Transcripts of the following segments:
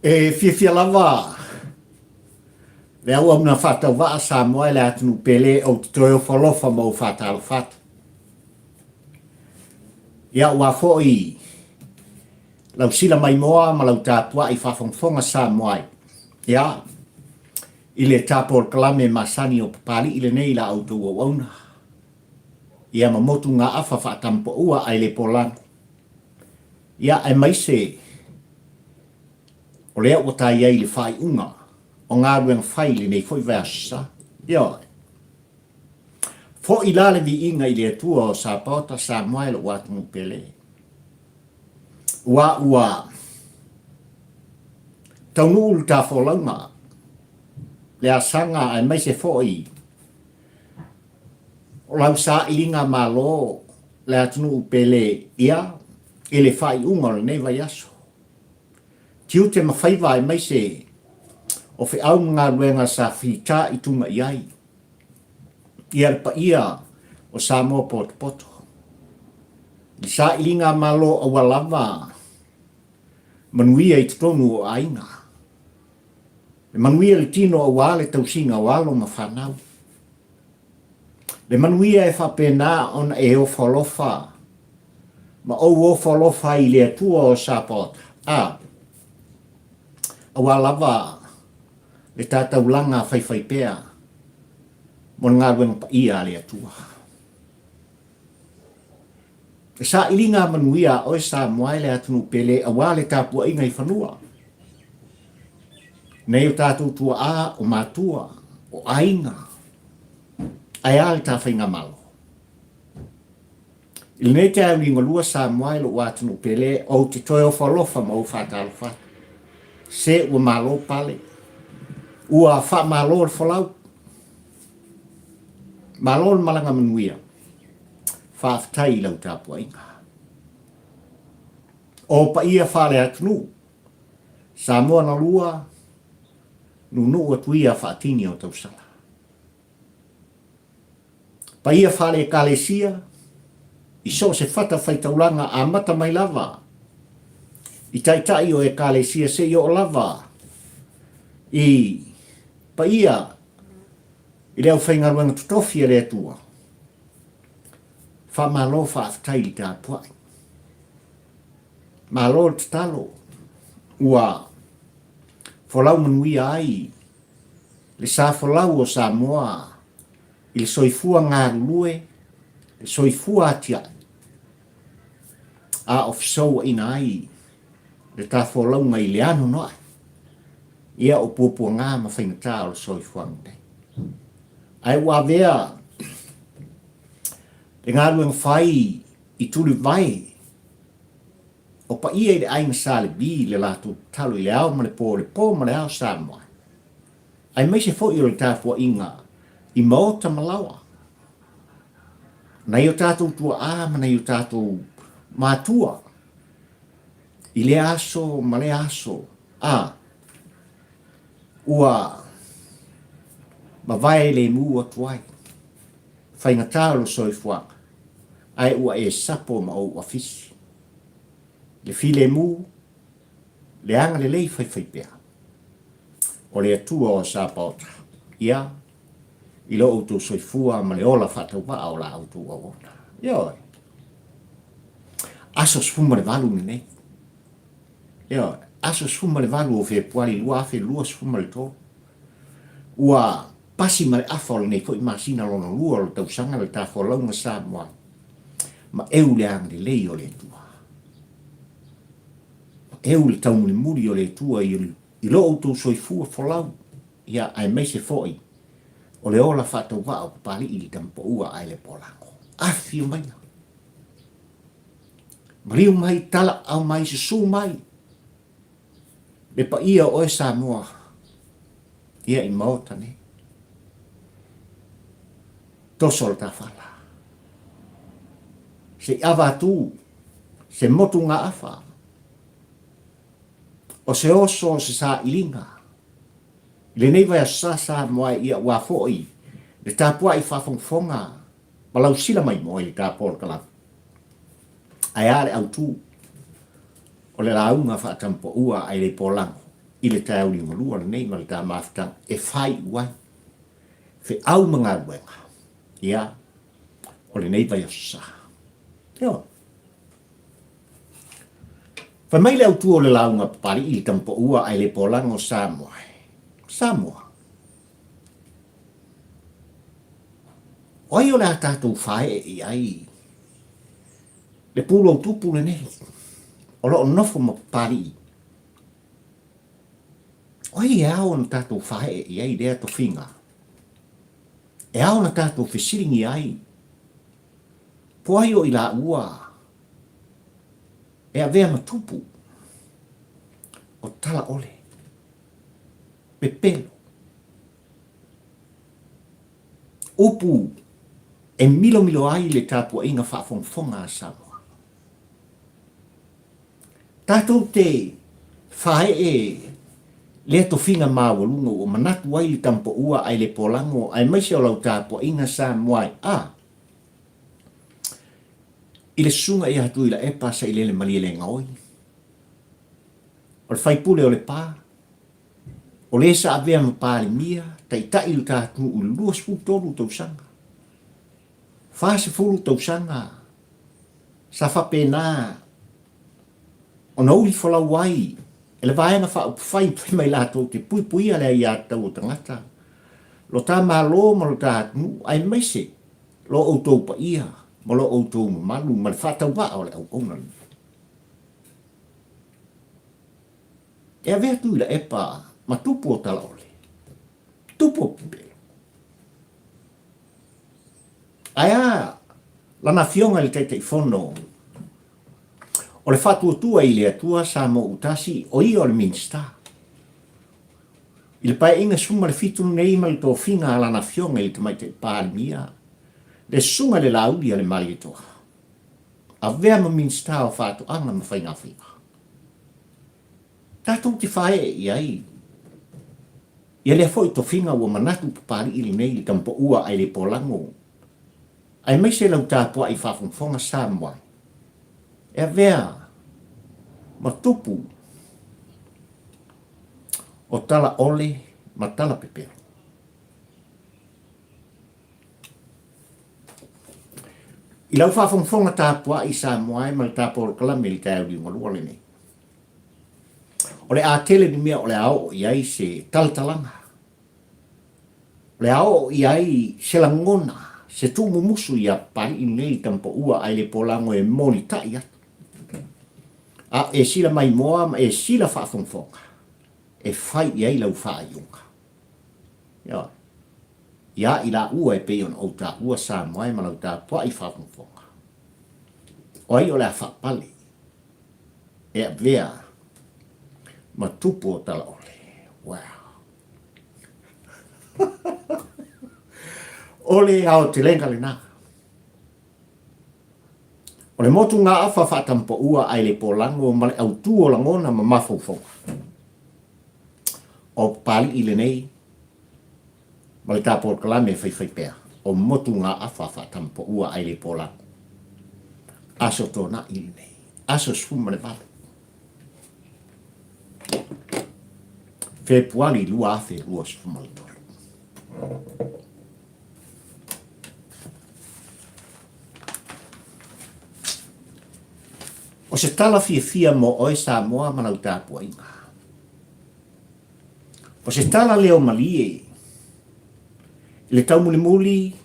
E fia lava. Le au na fata wa sa moa le atunu pele o toyo falofa mo fata al fata. Ia wa foi. Lau sila mai moa ma lau tāpua i whawhongwhonga sa moa. Ia. I le tāpor kalame masani o papali i le nei la au tau au auna. Ia ma motu ngā awha whaatampo ua ai le polango. Ia ai maise. O lea o tā iai le whai unga. O ngā ruenga whai le nei foi versa. Ia. Fo i lale vi inga i le atua o sa pauta sa moa le watungu pele. Ua. Taunu ulu tā wholaunga. Le asanga ai maise fo i. O lau sa ilinga malo le atunu pele ia. Ele whai unga le nei vai aso. Tiu te mawhaiva ai maise. O whi au ngā ruenga sa whita i tunga iai. Ia pa ia o sa mo poto. I sa ilinga malo a walava. Manuia i tonu o ainga. Le manuia le tino o wale tausinga walo ma whanau. Le manuia e whapena on e o whalofa. Ma o whalofa i le atua o sa pota. A walava. Le tātau langa whai pēa. Mon ngā ruenga pa ia le atua. E sa ilinga manuia o sa moai le atunu pele a wale tāpua inga i whanua. Nei o tātou tua a o mātua o ainga. Ai ale tā whainga malo. I nei te au inga lua sa moai lo atunu pele o te toi o whalofa ma o whātalo whata. Se ua malo pale. Ua wha malo le whalau. Malo le malanga manuia. Whaaftai lau tāpua inga. O pa ia whale atunu. Sa moa na lua. Nunu ua tuia whaatini o tausanga. Pa ia whale kalesia. I so se whata whaitaulanga a mata mai lava. I taitai o e kalesia se i o lava. I pa ia. I leo whaingaruanga tutofia le atua. Wha malo whaaftai li tā puai. Malo te talo. Ua. Whalau manuia ai. Le sa whalau o sa moa. I le soifua ngā rulue. Le soifua atia. A ofisau ina ai. Le tā whalau ngai le anu noa. Ia o pupua ngā ma whaingatā o le soifua ngai. Ai wa vea. Le ngā ruenga whai i tuli vai. O pa ia i le ainga sa le bi le lātu talo i le au ma le pō ma le au sa moa. Ai mai se fo i o le tāpua inga i maota malawa. Nei o tātou tua a ma nei o tātou mātua. I le aso ma le aso. Ua ma vai le mu atuai. Whaingatā lo soifuanga. Ai ua e sapo ma o afisi. Le file mu, le anga le lei whai pēa. O le atua o sa pauta. Ia, i lo auto soifua ma le ola whatau wa o la auto wa ona. Ioi. Aso sfuma le valu ni nei. Ioi. Aso sfuma le valu o fe puari lua fe lua sfuma le tō. Ua pasi ma le afol nei fo i masina lona lua lo tau sanga le tā wholaunga sa moa. Ma eu le anga le lei o le atua. Eu le tau muli muri o le tua i lo auto soifua wholau. Ia ai mai se foi. O le ola whatau wa o pali i li tampo ua ai le polango. Afi o mai. Mariu mai tala au mai se su mai. Le pa ia o e sa moa. Ia i maota ne. Tosol ta whala. Se awa tu. Se motu ngā awha. O se oso se sa ilinga. Le nei vai a sa moa ia ua foi. Le tāpua i whawhongwhonga. Malau sila mai moa i tāpua kala. Ai are au tu. O le launga whaatampo ua ai le polango. I le tau li ngolua le nei ma le tā mafutanga e whai uai. Fe au mga wenga. Ia, o le nei vai o sa. Ia. Fa mai le autua o le launga pari I tampo ua ai le polango Samoa. Samoa. Oi o le atatou whae I ai. Le pulo tupu le nei. O lo nofo ma pari. Oi e au na tatou whae I ai dea to finga. E au na tatou fesiringi ai. Po ai o I la ua. E a vea ma tupu. O Talaole. Pepelo. Upu. E milo ai le tāpua inga whaafonga a Samoa. Tātou te whae e le to finga mawalunga o manatu ai le tampo ua ai le polango ai maise o lau tāpua inga Samoa. I le sunga I hatu Tuilaepa sa I le malia le ngaoi. O le whaipule o le pā. O le sa avea ma pāle mia, tai tai lu tātu u luas putolu tau sanga. Fase fulu tau sanga. Sa whapena. O na ui whalau wai. E le vaenga whai mai lato te pui ale ai atau o tangata. Lo tā malo ma lo tātu, ai maise. Lo outou pa ia. Ma lo outou malu, ma le whatau wa o le au onan. E a vea Tuilaepa, ma tupu o Talaole. Tupu o pipelo. Aia, lana fionga le tete I fono. O le whatuatua I le atua sa mo utasi, o I o le minsta. I le pae inga suma le fitu nei ma le tō finga lana fionga I le tamai te pālimia. Le sunga le Laauli a le mali toa. A vea ma minsta o whatu anga ma whainga whina. Tātou te whae I ai. Ia lea foi to finga ua manatu papari ili nei I tampo ua ai le polango. Ai mai se lau tāpua I whafonga Samoa. E vea ma tupu o Talaole ma tala pepero. I lau whafonga tāpua I Samoa ma le tāpua o kalame li tau li ngalua le nei. O le a tele ni mea o le ao I ai se taltalanga. O le ao I ai se langona, se tumu musu I a pari I nei tampo ua ai le polango e moli tai atu. A e sila mai moa ma e sila whaafonga. E whai I ai lau whaayunga. Ia. Ia I la ua e peion o ta ua Samoa ma lau ta pua I whaafonga. O ai o le a whaapale. E a vea ma tupu o Talaole. Wow. Ole au te lenga le nā. O le motu ngā awha whaatampo ua ai le polango ma le au tuo langona ma mawhauwhonga. O pali I le nei, ma le tāpor kalame whai pēr. O motu ngā awha whaatampo ua ai le polango. Aso tōna I le nei. Aso sfuma le vale. Februari lua afe lua sfuma le tore. O se tala fia mo oe Samoa manau tāpua inga. O se tala leo malie, le tau muli,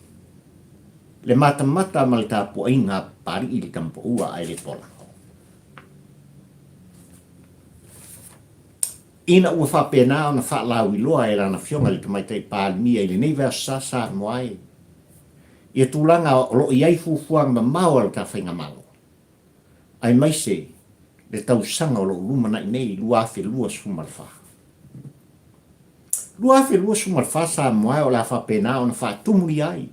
le mata ma le tāpua inga pari I le tampo ua ai le polango. Ina ua whapena o na whaalau I loa e rana fionga le tamaitai pālimia I le nei vea sasa moai. Ia tūlanga o lo I ai fufuanga ma mau al ka whainga malo. Ai maise le tau sanga o lo lumana I nei lua afe lua sumalfa. Lua afe lua sumalfa sa moai o la whapena o na whaatumuri ai.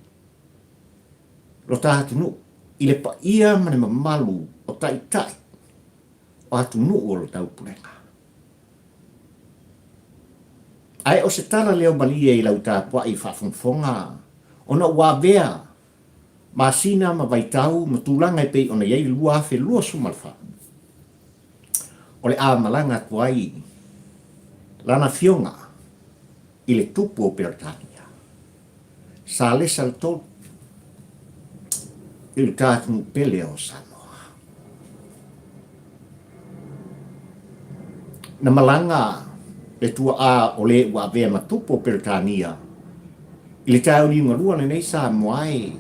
Lo ta hatunu I le pa ia mane mamalu o tai. O hatunu o lo tau pulenga. Ai o se tala leo balie I lau tāpua I whaafonga. O na ua vea. Masina ma vaitau ma tūlanga I pei o na iei lua afe lua sumalfa. O le a malanga tuai. lana fionga i le tupu o Peretania. Sa lesa le tolu i le tātunu pele o Samoa. Na malanga e tua a o le ua vea ma tupu o Peretania i le tau ni ngarua le nei Samoa e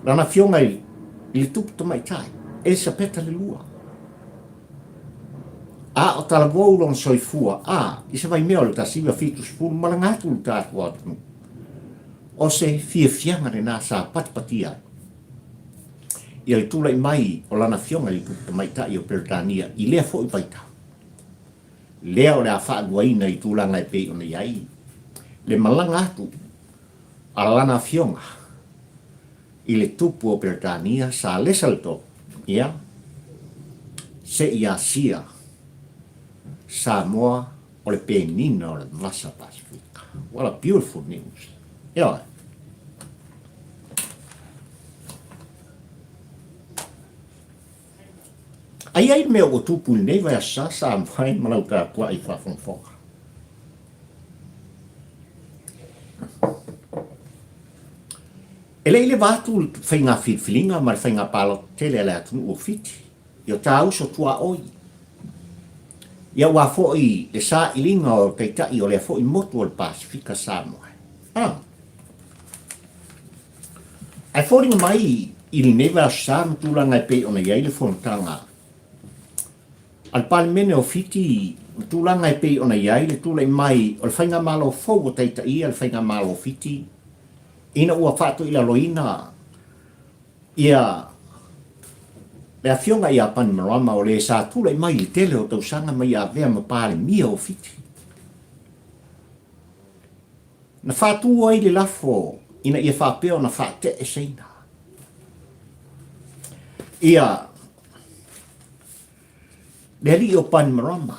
lana fionga i le tupu tamaitai e sa peta le lua. A o talagou lon soifua a i se vai mea o le tasiwa fitu spulu malangatu le tātu atunu. O se fiafianga le nā sa patipatia. Ia le tula i mai o lana fionga i tupu tamaitai o Peretania i lea fo i baita. Lea o le a whaaguaina i tūlanga e pei o nei ai. Le malangatu a lana fionga i le tupu o Peretania sa lesa le tō. Ia se ia sia Samoa o le penina o le vasa Pasifika. What a beautiful news. Ia. Ai mea o tupu nei vai asa sa mai malau ka kua i whawhongwhonga. Ele wātu whainga whiwhilinga ma le whainga palo tele le atunu o fiti. Io tāu so tua oi. Ia wā fōi le sā ilinga o keitai o le fōi motu o le Pasifika Samoa. Ai fōringa mai i li newa sā mtūlanga e pei o na iai le whontanga. Al palimene o fiti mtūlanga e pei o na iai le tūlai mai o le whainga malo fōu o teitai le whainga malo fiti. Ina ua whātu ila loina ia le afionga ia pani marama o le sa tūlai mai i tele o tausanga mai a vea ma pāle mia o fiti. Na whātu ai le lafo ina ia whāpeo na whāte e seina. Ia le li o pani marama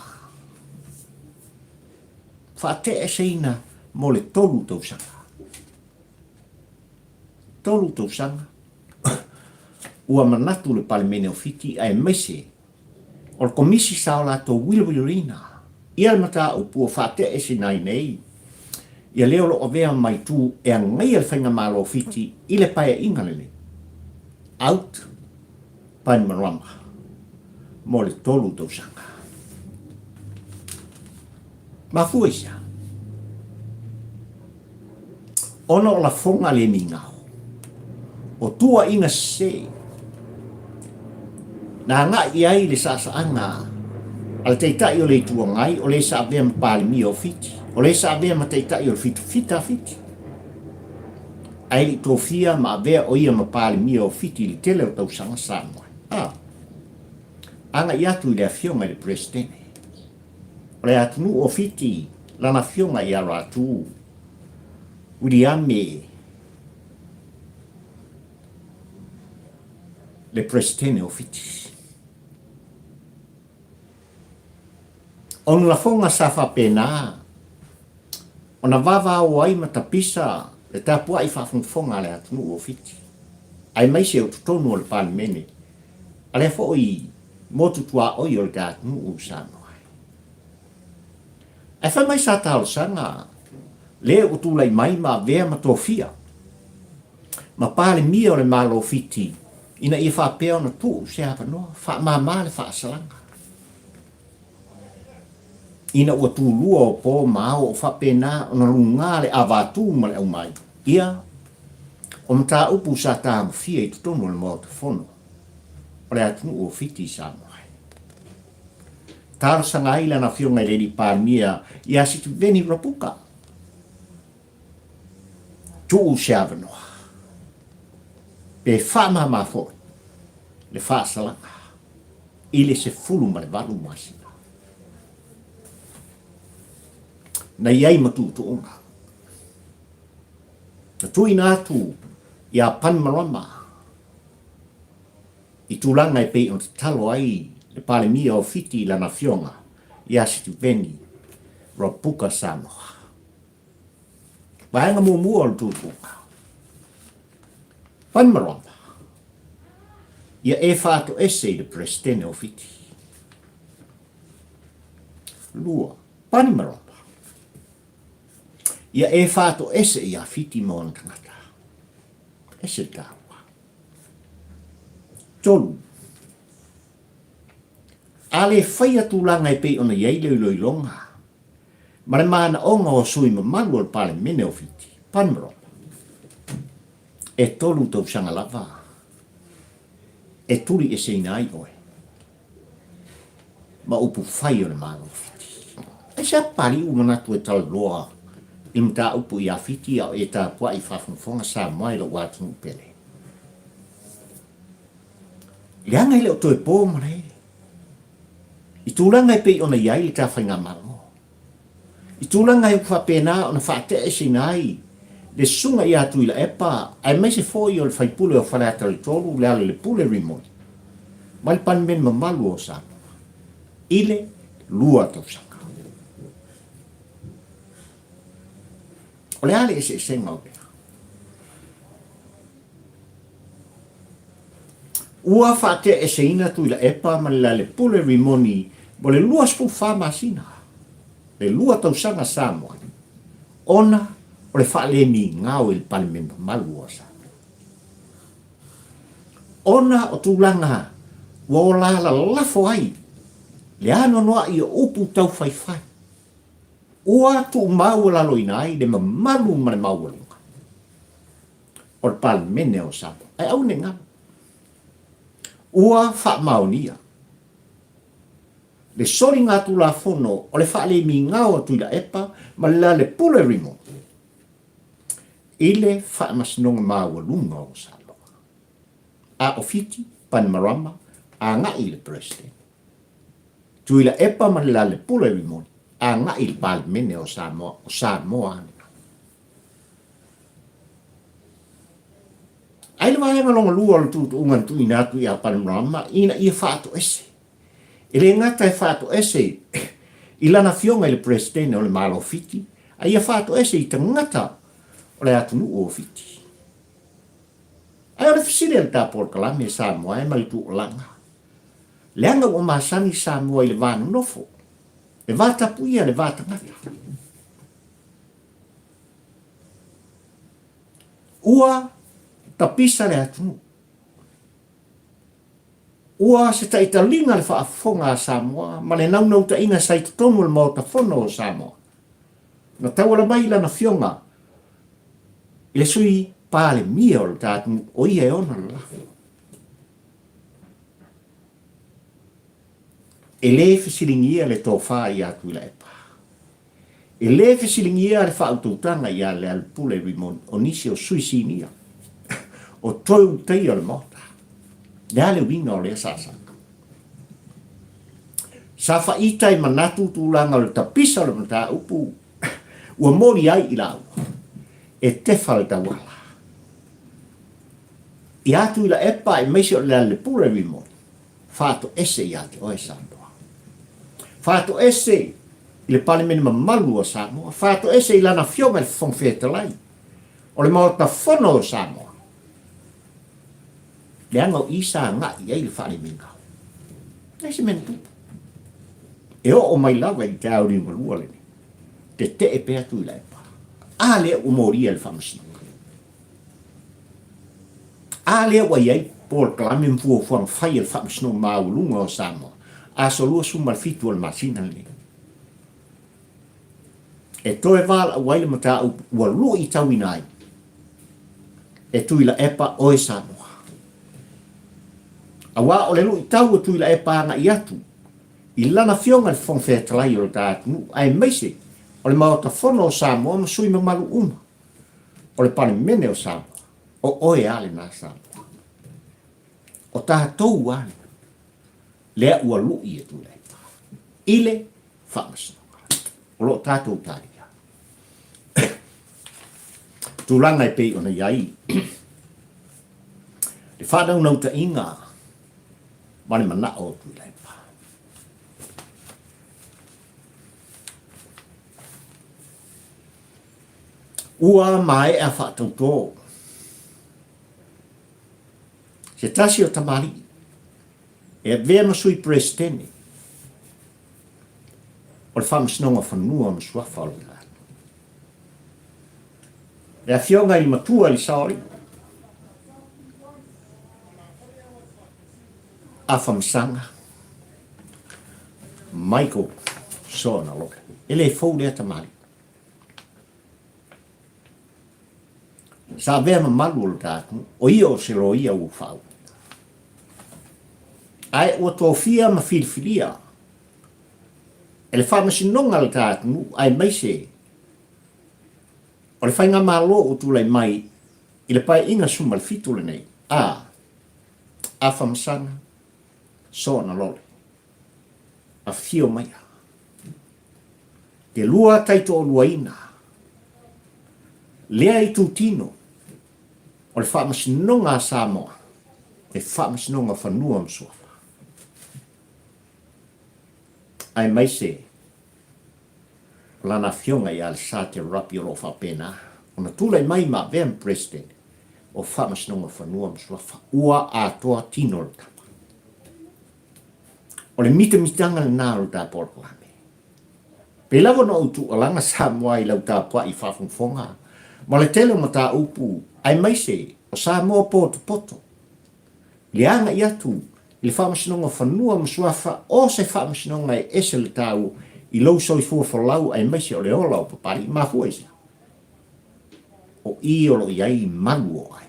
whāte e seina mo le tolu tausanga. Tolu tausanga. Ua manatu le palimene o fiti ai mese o le komisi sao la to wilwilina ia le mata o pua whate e sinai nei ia leo lo o vea mai tu e ngai al whainga malo fiti i le paia ingalele out pan marama mo le tolu tausanga mafuisa ono la fonga le ningao o tua inga se na nga iai le sasaanga al teitai o le tua ngai o le sa vea mpalimi o fiti o le sa vea ma teitai o fitu fita fiti ai li tofia ma vea o ia mpalimi o fiti li tele o tausanga Samoa anga iatu i le afionga le presidente o le atunu o fiti lana fionga i aratu Uriame le presidente o fiti on la fonga safa pena ona vava o ai matapisa le tapua i whawhongwhonga le atunu o fiti ai mai se o tutonu o le palimene ale fo i motu tua oi o le atunu o Samoa ai wha mai sa tau sanga le o tūlai mai ma vea matofia ma palimia o le malo fiti ina i whapea na tu se hapa noa wha mama le whaasalanga ina ua tūlua o pō mao o whapena o na runga le avatu ma le au mai. Ia, o mta upu sa tāmu fia i tutonu le mō te whono. O le atunu o fiti Samoa. Tāra sanga ila na fionga le di pāmia i asitu veni rapuka. Tuu se avanoa. Pe whama mafoi. Le whaasalanga. Ile se fulu ma le walu masina. Na iai matutuonga. Na tui nātu i a panmarama. I tūlanga i pei o te talo ai le palemia o fiti lana fionga i a situ veni rapuka Samoa. Waenga mua o tūtuonga. Panmarama. Ia e whātu ese le presidente o fiti. Lua. Panmarama. Ia e whāto ese ia whiti mo na tangata. Ese tāua. Tolu. Ale whaia tūlanga e pei ona iei leo loi longa. Mare mana onga o sui ma malu al pale mene o whiti. Panmaro. E tolu tau sanga lava. E turi e seina ai oe. Ma upu whai o le malu o whiti. E sea pari umanatu e tala loa. I mta upu i a whiti au e tā pua i whawhungwhonga sa mai lo wātu pele. Leanga i leo toi pō mare. I tūlanga e pei ona iai li tā whainga marango. I tūlanga e upa pēnā ona whaate e sinai. Le sunga i a Tuilaepa, ai mai se fōi o le whaipule o whanata le tolu, le ale le pule rimoi. Mai pan men mamalu o sa. Ile lua tau sanga. O le ale e se senga o bea. Ua whaate e se ina Tuilaepa ma le pule rimoni mo le lua spu whamasina. Le lua tau sanga Samoa. Ona o le whaale mi ngau il palimemba malu o sa. Ona o tūlanga wa o la lafo ai. Le ano noa i o upu tau whai. Ua tu mau la loina ai le mamalu ma le maualunga. O le palimene o sa. Ai au ne ngam. Ua wha maunia. Le sori ngā tu la fono o le whaale mi ngau o Tuilaepa ma le pule rimo. Ile wha masinonga maualunga o sa. A ofiti Panmarama a ngai le president. Tuilaepa ma le pule rimo. A ngai le palimene o Samoa. Ai le vaenga longa lua o le tutu ungan tu inatu i a Panmarama ina ia whaato ese. Ele ngata e whaato ese i lana fionga i le president o le malo fiti. A ia whaato ese i tangata o le atunu o fiti. Ai o le fisile le tāpor kalame e Samoa e malitu o langa. Leanga o masani Samoa i le vānu nofo. Le vātapuia le vātangata. Ua tapisa le atunu. Ua se taitalinga le whaafonga a Samoa, ma le naunau ta inga sa i tonu le mauta fono o Samoa. Na tawala mai lana fionga, i le sui pāle mia o le tātu o ia e ona la. E le fesilingia le tōwha i a Tuilaepa. E le fesilingia le whautautanga i a le alpule rimon o nisi o suisinia. O toi tei o le mota. Le ale winga o le asasaka. Sa whaitai manatu tūlanga o le tapisa o le mata upu. Ua mori ai i lau. E te whale tawala. I a Tuilaepa e meisi o le pule rimon. Whāto ese i ate o e Samoa. Whāto ese i le palimene mamalu o Samoa. Whāto ese i lana fionga le whongwhetalai. O le maota whono o Samoa. Le anga o isa ngai ai le whaare mingau. Nei se mena tupu. E o mai lawa i te auri malua le ni. Te e pēr Tuilaepa. A lea o moria le whamasinga. A lea wa iai por kalame mfua fuang whai le whamasino maulunga o Samoa. A solua sumal fitu o le masina le. E toe wala waile mata ua lua i tau inai. E Tuilaepa o e Samoa. Awa o le lu i tau o Tuilaepa nga i atu. I lana fionga le whongwhetalai o le tātunu. Ai meise o le maota whono o Samoa ma sui mamalu uma. O le palimene o Samoa. O oe ale nā Samoa. O tātou ale. Lea ua lu i e Tuilaepa. Ile whamasanga. O lo tātou tāria. Tūlanga e pei o na iai. Le whanau nau ta inga. Mane mana o Tuilaepa. Ua mai a whaatauto. Se tasi o tamari. E vea masui presidente. O le whamasnonga whanua ma suafa o le kātu. Le afionga i matua i saori. Afamsanga. Michael sona loke. Ele fou le tamali. Sa vea malu o tātu, o ia o se lo ia u whau. Ai o tō fia ma filfilia. E le whamasinonga le tātu, ai mai se. O le whainga malo o tūlai mai, i le pai inga suma le fitu le nei. A whamasanga, so na lole. A fio mai. Te lua taito o luaina. Lea i tū tino. O le whamasinonga a Samoa. E whamasinonga whanua msuafa. Ai mai se. Lana fionga i al sa te rapi o lo whapena. O na tūlai mai ma vean president. O whamasinonga whanua msuafa. Ua a toa tino le tapa. O le mitanga le nā le tā porkoame. Pe lava no utu alanga Samoa i lau tāpua i whawhongfonga. Ma le tele ma tā upu, ai mai se, o Samoa poto poto. Le anga i atu, i le whamasinonga whanua msuafa, o se whamasinonga e ese le tāu, i lau soi fua whalau, ai mai se o le ola o papari, ma fua isa. O i olo i ai malu o ai.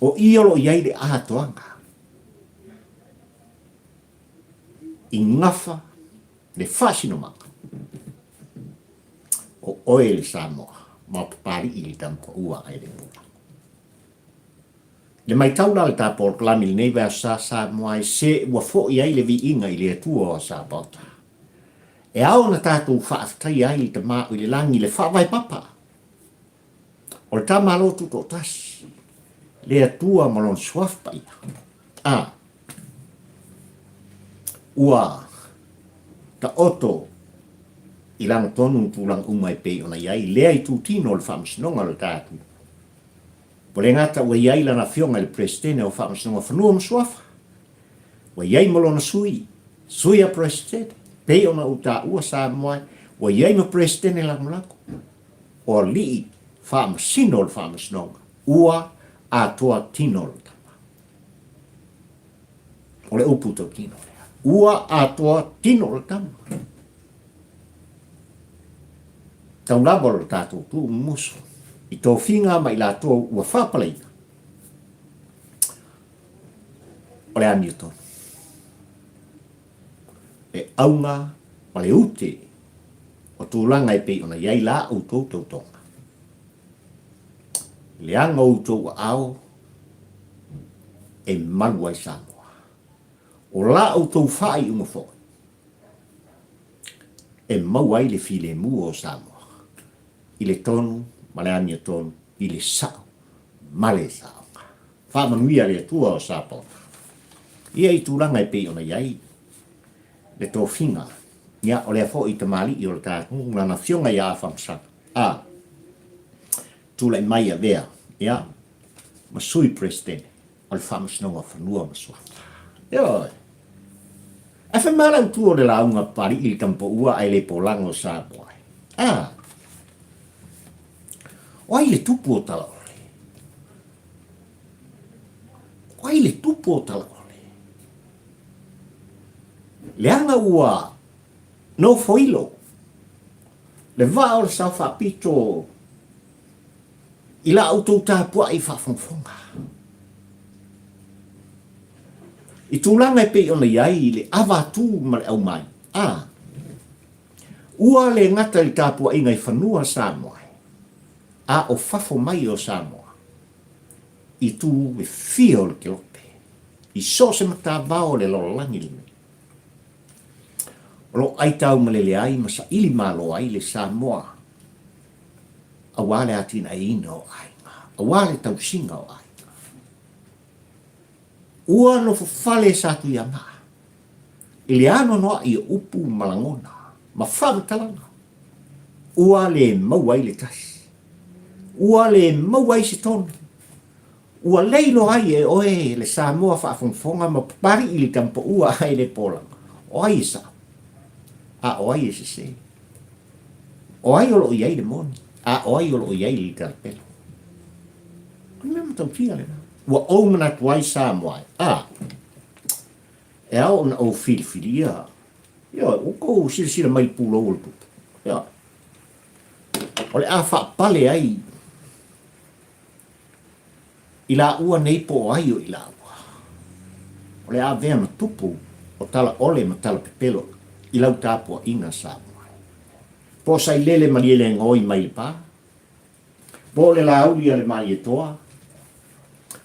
O i olo i ai le atoanga. I ngafa, le whasinonga. O oe le Samoa, ma papari i le tampa ua ai le pula. Le mai taula le tā porklami le nei vea sa Samoa i se ua fo i ai le vi inga i le atua o sa bota. E au na tātou whaaftai ai i te mao i le langi le whaavai papa. O le tā malotu tō tasi, le atua malon suafpa ia. Ua, ta oto, i langa tonu tūlang umai pei ona iai, lea i tūtino le whamasinonga le tātu. Po le ngata ua iai lana fionga le presidene o whamasinonga whanua msuafa. Ua iai malona sui a presidene, pei ona uta ua Samoa, ua iai ma presidene langulako. O lii whamasino le whamasinonga, ua a toa tino le tapa. O le upu tau tino lea. Ua a toa tino le tapa. Tau labo le tātou tū musu. I tō whinga mai la tō ua whapaleina. O le ani tō. E aunga o le ute o tūlanga e pei ona iai la au tō tonga. Le anga o tō ua ao e manua i Samoa. O la au tō whai unga fōi. E mauai le file mu o Samoa. I le tonu, ma le ania tonu, i le sao, ma le sao. Whamanuia le tua o sapo. Ia i tūranga i pei ona iai, le tō whinga, ia o le afo i tamali i o le tātu, ngana fionga i a whamsaka. Tūlai mai a vea, ia, ma sui presidene, o le whamasnonga whanua masua. Ioi. E whamara utu o le launga pari i tampo ua ai le polango sapo ai. O ai le tupu o Talaole. O ai le tupu o Talaole. Le anga ua no foilo. Le vao le sau whapito i la autou tāpua i whawhongwhonga. I tūlanga e pei ona iai le awatū ma le au mai. Ua le ngata i tāpua inga i whanua Samoa. A o fafo mai o Samoa. I tū e fio le kelope. I so se mata vao le lololangi lime. Lo ai tau malele ai masa ili malo ai le Samoa. A wale atina ina o ai. A wale tau singa o ai. Ua no fale satu ia maa. Ili ano noa i upu malangona. Ma whamatalanga. Ua le mauai le tasi. Ua le mauai se tonu. Ua leilo ai e oe le Samoa whaafongfonga ma pari ili tampo ua ai le polanga. O ai sa. O ai se se. O ai o lo iai le moni. A o ai o lo iai le karapelo. Kone mea matau pia le na. Ua o mana tuai sa moai. E au na o filifilia. Ia, o kou sila mai pulo o le tupu. Ia. O le a wha pale ai. I la ua nei po ai o i la ua. O le a vea na tupu o Talaole ma tala pepelo. I lau tāpua inga sa moai. Po sai lele mani ele ngoi mai le pā. Po le Laauli ale mai e toa.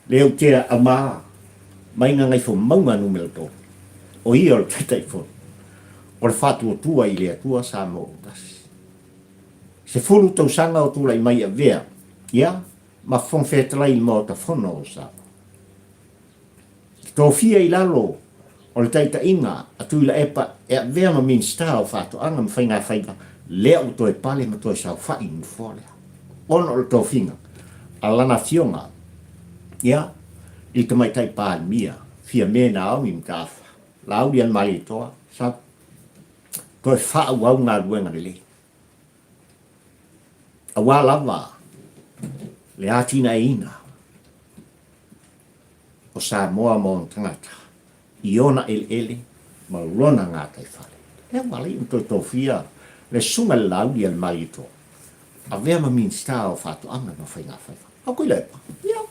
Le au tea a maa. Mai nga ngai fo maunga numero tō. O ia o le taitai fo. O le whatu o tua i le atua sa mo o tasi. Se fulu tau sanga o tula i mai a vea. Ia, ma fong whetalai mo ta fono o sa. Tō fia i lalo. O le taita inga a Tuilaepa e a vea ma minsta o whatu anga ma whainga whainga. Lea o toi pale ma toi sa whai mu fōlea. Ono o le tō finga. A lana fionga. Ia, i te mai tai pāl mia. Fia mena au mi mtafa. Laauli an mali toa. Sa. Toi whau au ngā ruenga le le. A wā lava. Le atina e ina. O sa moa mo tangata. Iona ele. Ma lona ngā tai whale. E wale i toi tō fia. Le sunga le Laauli an mali toa. A vea ma minsta o whatu anga ma whainga whaifa. A Tuilaepa. Ia.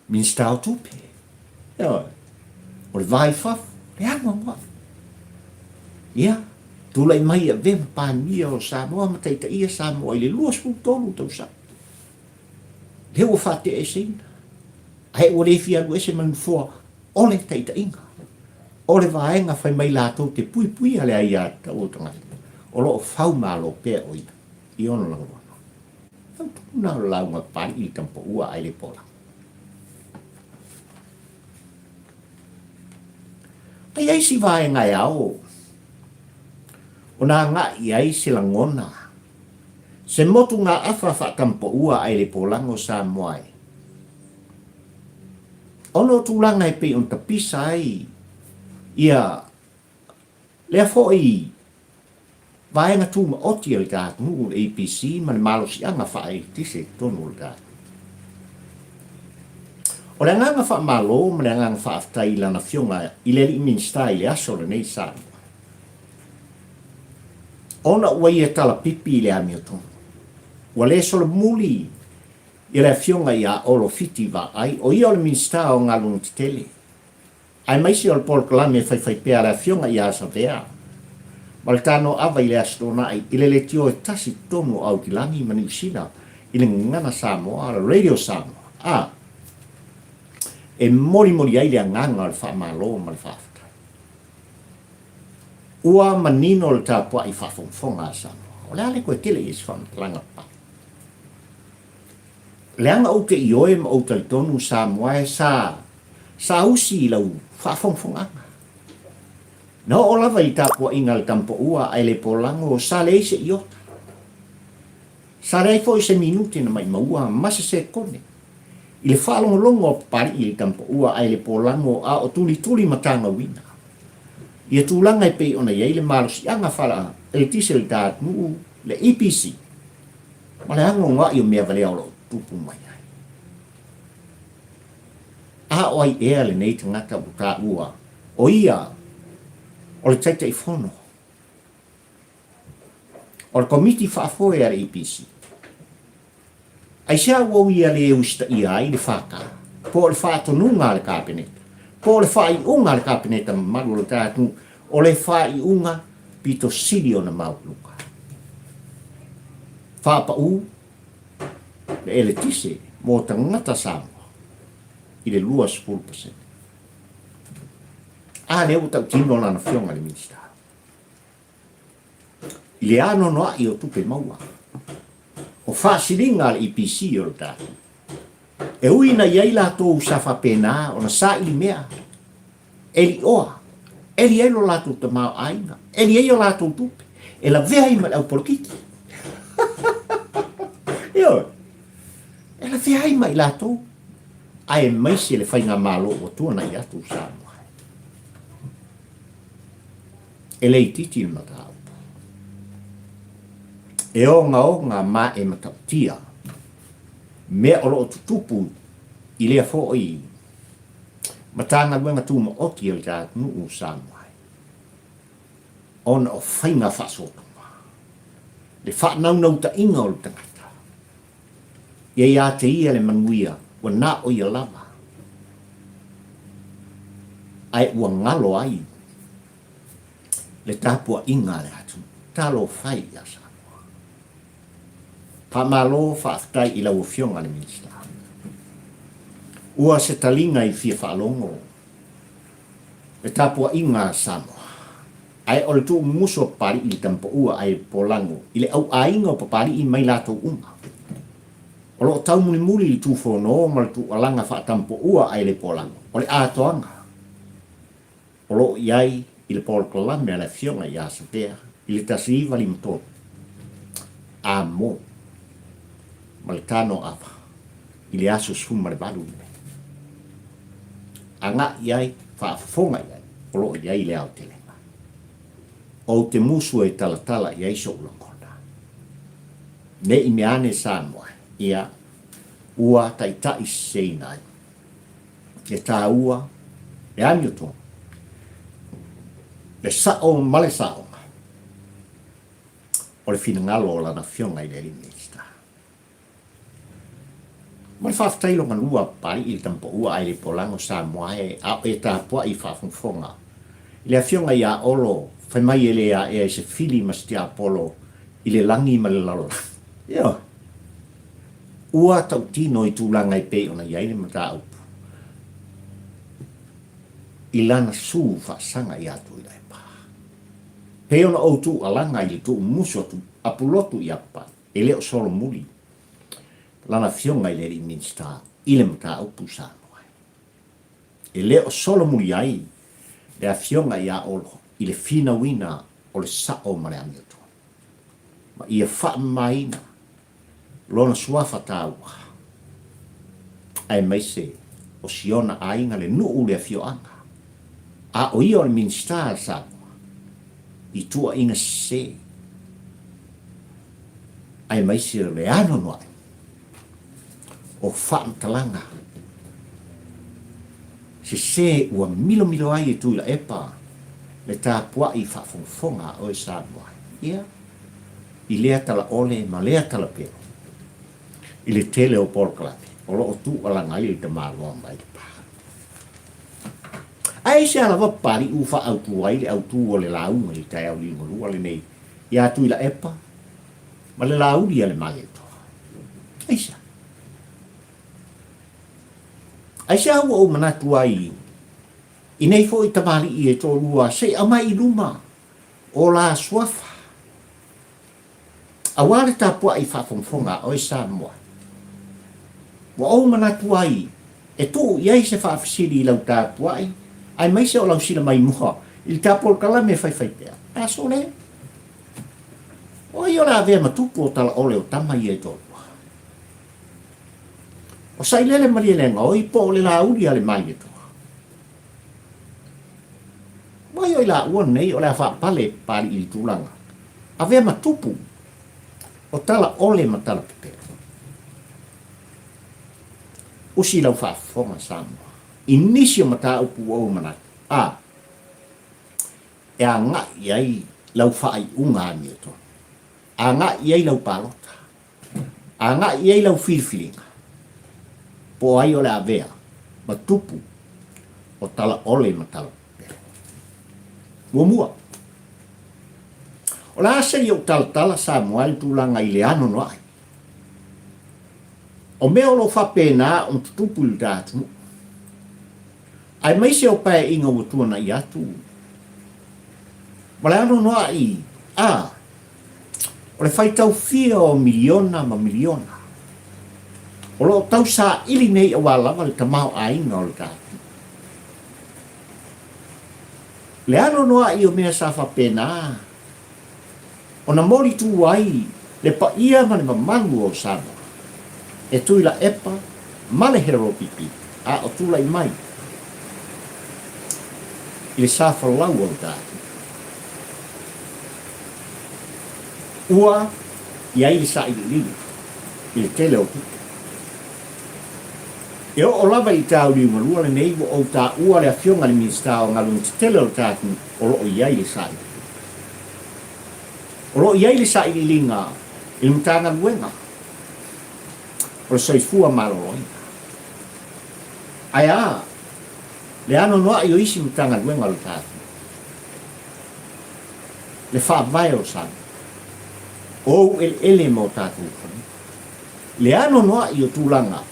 Minsta o tupe. Ia. O le vai whaf. Le anga ngā. Ia. Tula i mai a vem pānia o Samoa ma teita ia Samoa i le luas pu tolu tau sa. Le ua whate e seina. Ai ua le fia lu ese manu fua o le teita inga. O le vaenga whai mai lātou te pui pui ale ai a ta o tanga. O lo o whau malo pēr o ina. I ono langa wana. Tau tuna o launga pāni i tampo ua ai le pola. Ai ai si vaenga e ao. O nā ngā i ai se langona. Se motu ngā awha whakampo ua ai le polango sa moai. Ono tūlanga e pe on tapisa ai. Ia, lea fo i vaenga tūma oti al gātu ngu APC ma le malo si anga wha ai tise tonu al gātu. O le nganga wha malo ma le nganga wha aftai lana fionga i le li minsta i le aso le nei sa. Ona ua ia tala pipi i le amioton. Ua le solo muli i le fionga i a olo fiti va ai. O ia o le minsta o ngā lunga titele. Ai maisi o le polo kalame e whai pēr le fionga i a asa vea. Ma le tāno awa i le astona ai. I le le tio e tasi tonu au ki langi mani usina. I le ngana Samoa, le radio Samoa. E mori ai le nganga le wha malo ma le whafta. Ua manino le tāpua i whafongfonga a Samoa. O le ale koe tele i langa pa. Le anga o te ioe ma o tai tonu Samoa e sa usi i lau whafongfonga. No o lava i tāpua inga le tampo ua ai le polango sa le eise i ota. Sa rei fo i se minuti na mai maua masa se kone. I le whalongolongo o pari i le tampo ua ai le polango a o tuli matanga wina. Ia tūlanga i pei ona iei le marosi anga whala e tise le tātmu le EPC. Ma le ango ngā i o mea vale au tupu mai ai. A o ai ea le nei tangata o tā ua. O ia, o le taita i whono. O le komiti whaafoe a le EPC. Ai sea wau ia le eusta ia ai le whaka. Po le whaatonunga le kāpeneta. Po le whai unga le kāpeneta maru le tātu. O le whai unga pito siri o na mauluka. Whapa u le ele tise mō tangata Samoa i le lua 10%. A le utau tino lana fionga le minista. I le ano noa i o tupe maua. O whaasiringa le EPC o le tātu. E uina iai la tōu safa pena o na sa ili mea. Eli oa. Eli elo la tōu tamau aina. Eli eo la tōu tupe. E la vea ima le au polokiti. Io. E la vea ima i la tōu. Ai maisi le whainga malo o tuana i atu Samoa. E lei titi il matau. E o ngā mā e matautia. Mea o loo tupu i lea fo i matanga wenga tu ma oti o ta nuu Samoa. Ona o whainga whasotonga. Le whanau nau ta inga o le tangata. Ia te ia le manuia wa nā o ia lava. Ai ua ngalo ai. Le tāpua inga le atu. Talo whai ia Samoa. Pa malo whaatai i lau fionga le minista. Ua se talinga i fia whaalongo. Le tāpua inga Samoa. Ai o le tu muso pari i tampo ua ai polango. I le au ainga o papari i mai lato uma. O lo tau muli muli i tu whono ma le tu alanga wha tampo ua ai le polango. O le atoanga. O lo iai i le polo kalame ala fionga i asa pea. I le tasiva li mtoto. A mo. Ma le tano apa. I le aso suma le balu. Anga iai whaafonga iai. O lo iai le au tele. O te musu e talatala i aiso ulangona. Ne i meane Samoa, ia ua taitai seinai. E tā ua, e amiuto. Le sao male sao. O le fina ngalo o lana fionga i le limista. Ma le whaftailo manua pari i tampo ua ai le polango Samoa e tā pua i whafunfonga. I le fionga i a olo fai mai ele e se fili ma stia polo i le langi ma le lalola. Ia. Ua tau tino i tūlanga i pe ona iai le mata aupu. I lana su whaasanga i atu i Tuilaepa. Pe ona o tu alanga i le tu muso tu apulotu i apa. E leo solo muli. Lana fionga i le ri minsta i le mata aupu Samoa. E leo solo muli ai. Le a fionga i a olo. I le fina wina o le sao ma le amiuto. Ma ia wha maina, lona suafa tāua. Ai maise, o siona ainga le nuu le fioanga. A o ia o le minsta Samoa, i tua inga se. Ai maise le ano noai, o wha mtalanga. Se ua milo ai e Tuilaepa, le tāpua i whafonga o e Samoa. Ia. I lea Talaole ma lea Talapero. I le tele o Polkalape. O lo o tu alanga i te māloa mai te pā. Ai se ala wapari u wha autu ai le autu o le launga i tai au lingo lua le nei. Ia Tuilaepa. Ma le Laauli le mai eto. Aisa. Aisa hua o manatu ai i nei fo i tamari i e tō lua se amai i luma o la suafa. A wale tā pua i whafonga o e Samoa. Wa o manatu ai e tō iai se whaafisiri i lau tā pua ai mai se o lau sila mai muha i tā polkala me whai pēr. A so le. O i ora avea matupu o Talaole o tama i e tō lua. O sai lele maria lenga o i po o le Laauli le mai e tō. Mai o la ua nei o la wha pale pari i tūlanga. A vea matupu o Talaole ma Talapepero. Usi lau wha whonga Samoa. I nisi o mata upu o manat. E a ngā iai lau wha ai unga ni e tō. A ngā iai lau palota. A ngā iai lau whirwhiringa. Po ai o la vea matupu o Talaole ma Talapepero. Mua. O la asa i o talatala Samoa i tūlanga i le ano noai. O mea o lo whapena o tupu i tātu. Ai mai se o pae inga o tuana i atu. Ma le ano noai. O le whaitau fia o miliona ma miliona. O lo tau sa ili nei o walawa le tamau a inga o le tātu. Le ano noa i o mea sa whapena. O na mori tu ai, le pa ia mane mamangu o Samoa. E Tuilaepa, male hero pipi, a o tūlai mai. I le sa whalau o tātu. Ua, Iai le sa ili i le tele o tupu. E o lava i tau li malua le nei o ta ua le afionga le minsta o ngalu te tele o tātu o lo iai le sa ili. O lo iai le sa ili linga i le mtanga luenga. O le soifua maloloi. Ai a, le ano noa i o isi mtanga luenga o tātu. Le wha vai o sa. O ele mo tātu. Le ano noa i o tūlanga.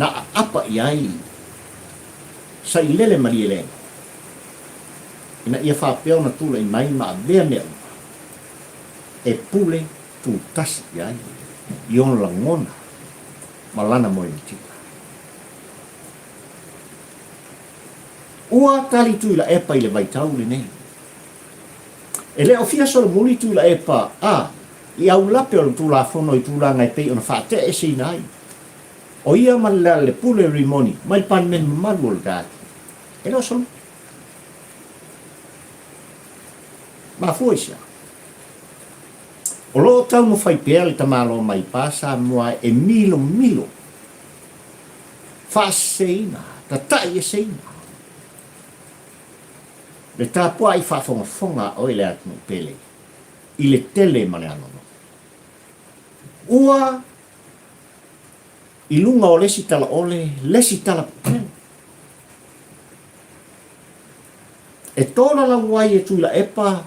Na apa iai sa i lele mali ele. Ina ia wha peo na tūla i mai ma bea mea. E pule tū tasi iai. I ono la ngona. Malana mo i tika. Ua tali Tuilaepa i le vaitau le nei. E leo fia solo muli Tuilaepa. I au lape o le tūla fono i tūla ngai pei ona wha te e si nai. O ia malala le pule rimoni, mai pan men malu o le dati. E leo solo. Ma fua isia. O loo tau mo fai pea le tamalo mai pasa mua e milo. Fa seina, ta tai e seina. Le tāpua i whafonga o ele atu pele. I le tele mane anono. Ua i lunga o lesi Talaole, lesi Talaole. E tōna la wai e Tuilaepa,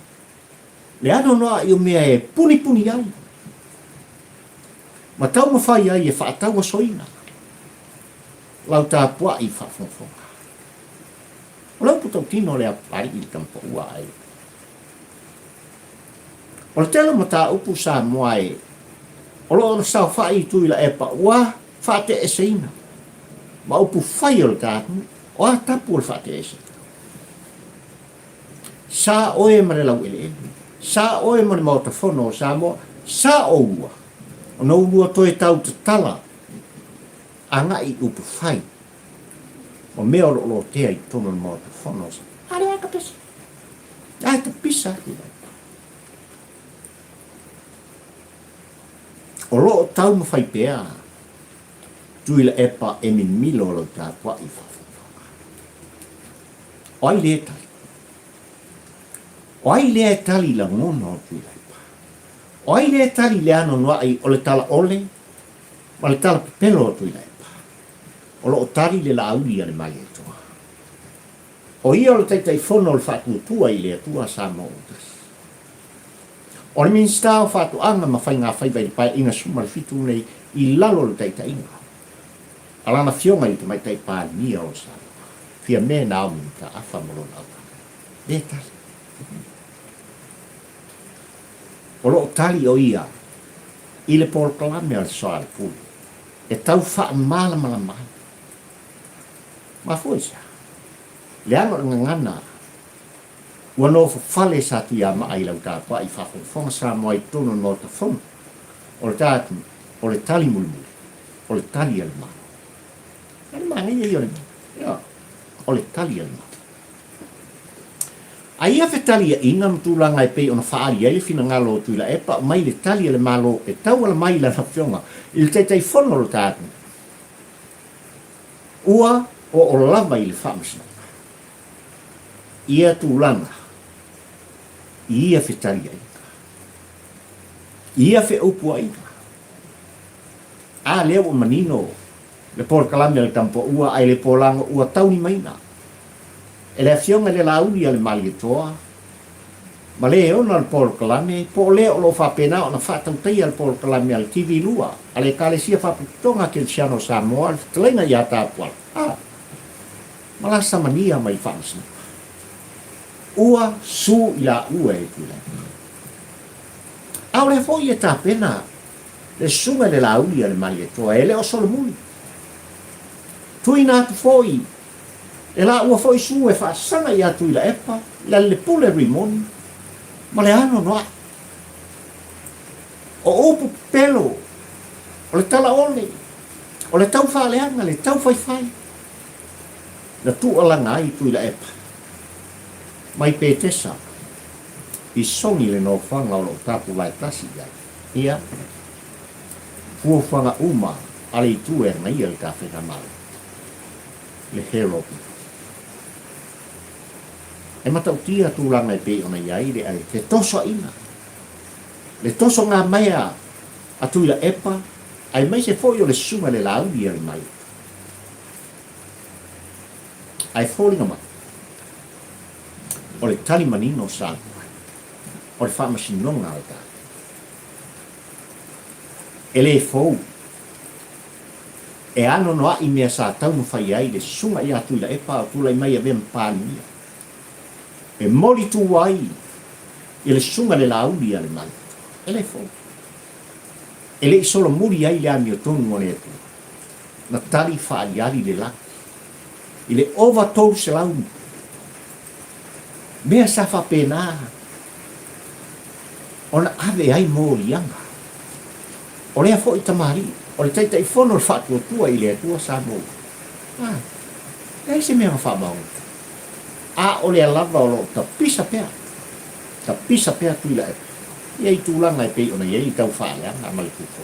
le ano noa i o mea e puni ai. Ma tau mawhai ai e whaatau a soina. Lau tāpua i whafonga. O lau putau tino le apari i tampa ua ai. O le telo ma tā upu sa moae. O lo ona sao whai Tuilaepa ua whate e seina. Ma upu whai o le tātu, o a tapu o le whate e seina. Sa oe ma le lau ele. Sa oe ma le mauta whono sa moa. Sa o ua. O no ua toe tau te tala. Anga i upu whai. O mea o lo tea i tono le mauta whono sa. Are aka pesa. Ai ta pisa. O lo tau ma whai pea. Tuilaepa e min milo lo tāpua i whawhawha. O ai lea tali. O ai lea tali la ngona o Tuilaepa. O ai lea tali le ano noa ai o le Talaole, ma le tala pepelo o Tuilaepa. O lo o tali le Laauli a le mai e toa. O ia o le taitai whono o le whatutua i le atua sa mo utas. O le minsta o whatuanga ma whai ngā whaibai pai inga suma le fitu nei i lalo le taitai inga. Alana fionga i te mai tai pā nia o sa. Fia me nao mi ta afa molo nao. E tali. O lo tali o ia. I le por kalame al soa le puli. E tau wha mala mai. Ma fua isa. Le ano ngana. Ua no fale sa tu ia maa i lau tāpua i whafonga sa moa i tono no ta whona. O le tātu. O le tali mulmuli. O le tali al maa. Ele mangai e ole. Ja. Ole tali ele. Ai a fetali inga mtulanga e pe ona faari ele fina ngalo Tuilaepa mai le tali ele malo e tau ala mai la fionga. Il teitai fono lo tātu. Ua o lava i le whamasina. Ia tūlanga. Ia fetali inga. Ia fe upua inga. A leo manino. Le por kalame le tampo ua ai le polanga ua tauni maina. E le afionga le Laauli le mali toa. Ma le ona le por kalame, po le o lo whapena o na whatautai al por kalame al TV lua. A le kalesia whaputonga ke siano Samoa, al tlenga ia tāpual. Malasa mania mai whamsina. Ua su ila ua e tūle. Au le foi e tāpena, le sunga le Laauli le mali toa, e le o solomuli. Tui nā tu foi. E la ua foi su e whaasanga i a Tuilaepa, la le pule rimoni. Ma le ano noa. O opu pelo. O le Talaole. O le tau whaaleanga, le tau whai. Na tu alanga ai Tuilaepa. Mai pētesa. I songi le no whanga o lo tapu lai tasi ai. Ia, fuafanga uma, ali tu e ngai al ka whena mau. Le heropi. E matau tia tūlanga e pe ona iai le ai, te toso ina. Le toso ngā mea a Tuilaepa, ai mai se foi o le sunga le Laauli ali mai. Ai fōringa mai. O le tali manino sa. O le whamasinonga o ta. E le fōu. E ano noa i mea sa tau mo whai ai le sunga i a Tuilaepa o tūlai mai a vea mpānia. E mori tu wai i le sunga le Laauli ali mai. E le fōu. E le isolo muri ai le ami o tonu o le etu. Na tali whaaliari le laki. I le overtou se lau. Mea sa whapena. Ona ave ai mōri anga. O lea fo i tamari. O le taita i whono le whātua tua i le atua sa mō. Ei se mea whamau. A o lea lava o lo ta pisa pea. Ta pisa pea Tuilaepa. Iei tūlanga e pei ona iei tau whaaleanga a malikuko.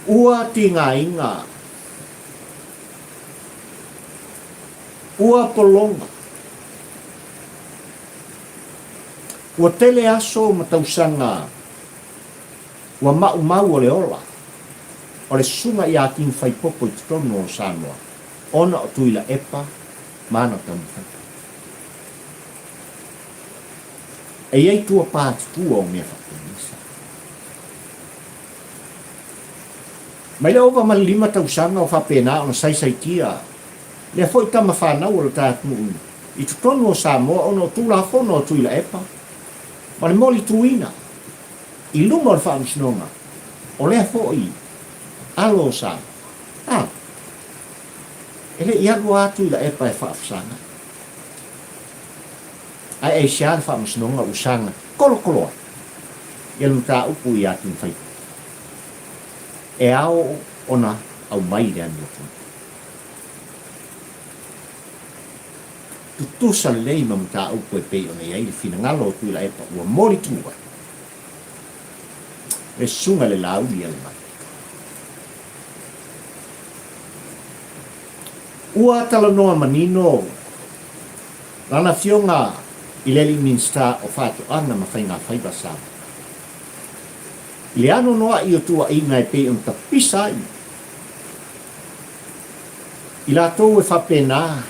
Ua tinga inga. Ua polonga. Ua tele aso matausanga. Ua mau o le ola. O le sunga i akin whaipopo i tono o Samoa. Ona o Tuilaepa mana tamu. E iei tua pāti tua o mea whakunisa. Mai le ova ma lima tausanga o whapena o na saisaitia. Lea fo i tama whanau o le tātunu unu. I tutonu o Samoa ono tūla whono o Tuilaepa. Ma le moli tuina. I lunga o le whaamisnonga. O lea fo i alo o Samoa. Ele i alu a Tuilaepa e whaafsanga. Ai siar whaamisnonga usanga. Kolo. Ia luta upu i atin whai. E ao ona au mai le anu tu. Tutusa lei ma muta upu e pei ona iai le fina ngalo o Tuilaepa ua mori tua. E sunga le Laauli ale mai. Ua talanoa manino. Lana fionga i leli minsta o whātu ana ma whainga whaiba sa. Le ano noa i o tua inga e pei on ta pisa i. I lātou e whapena.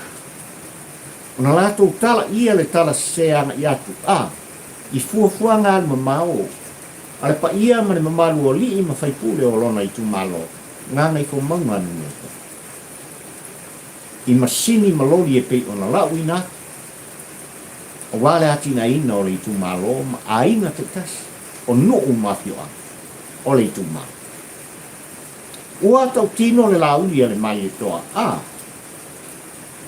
O na lātou tala ia le tala seanga i atu. I fuafuanga al mamao. Ale pa ia ma le mamalu o li i ma whaipule o lona i tu malo. Nganga i ko maunga anu. I masini malori e pei o na Laauli na. O wale ati na ina o le itu malo, ma a ina te tasi. O nuu mafio a. O le itu malo. Ua tau tino le Laauli ale mai e toa.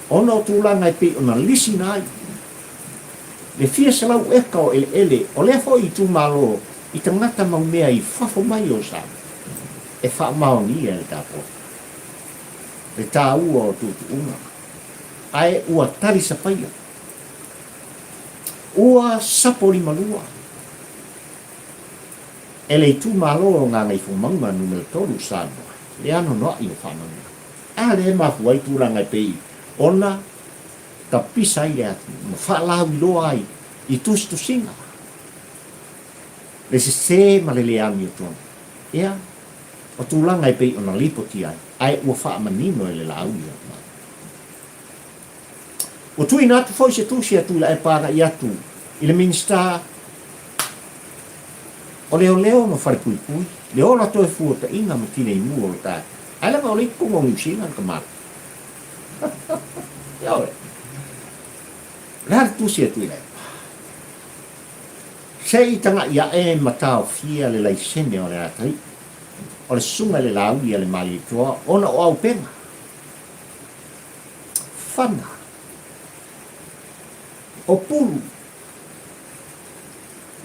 Ona o tūlanga e pe ona lisi nai. Le fia se lau eka o ele. O lea fo i itu malo. I tangata mau mea i fafo mai o sa. E wha mao ni e le tāpo. Le tā ua o tūtu unga. Ae ua tari sa paia. Ua sapori malua. E le tu malo o ngā ngai fumanga numero tolu Samoa. Le ano noa i o whananga. Le mafu ai tūranga i pei. Ona ka pisa i le atu. Ma whaalau i loa ai. I tustu singa. Le se ma le ami o tonu. Ea. O tūranga i pei ona lipoti ai. Ai ua whaamanino e le Laauli ai. O tui nātu fau se tūsi a Tuilaepa i atu. I le minsta. O leo ma whare pui. Leo la toi fuota inga ma tine i mua o tā. Ai lama o le kunga ngusina ka mara. Ia ore. Rāra tūsi a Tuilaepa. Se i tanga ia e matao fia le laisene o le atai. O le sunga le Laauli a le mai toa. Ona o au penga. Whana. O pulu.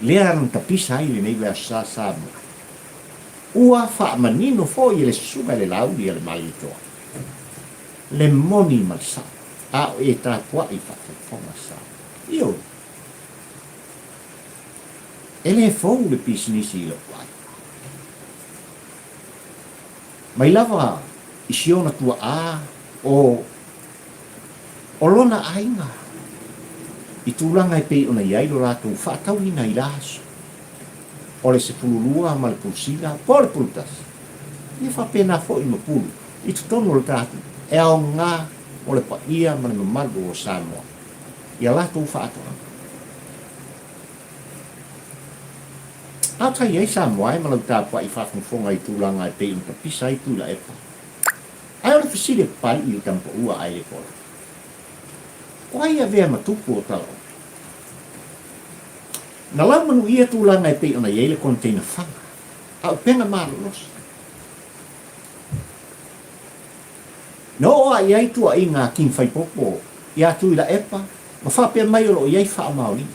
Lea ran tapisa ai le nei wea sa Samoa. Ua whaamanino fo i le sunga le Laauli a le mai toa. Le moni malsa. A o e tāpua i whaafonga sa. Io. ele fou le pisinisi lo wai. Mai lava isiona tua o lona ainga. I tūlanga e pei ona iai lo rātou whaatau ina i laso. O le se pululua ma le pulsila, po le pulutas. Ia whapena fo i mapulu. I tutonu le tātu. E ao ngā o le paia ma le mamalu o Samoa. Ia rātou whaatau. Ata iai Samoa e ma lau tāpua i whafunfonga i tūlanga e pei ona pisa i Tuilaepa. Ai o le fisile pali i le tampa ua ai le pola. O ai a vea ma Tupu o Talaole. Na lau manu ia tūlanga e pei ona iei le container whanga. Au penga mālolos. No oa iai tua i ngā king whai popo. Ia Tuilaepa. Ma whapea mai o lo iei wha maoli.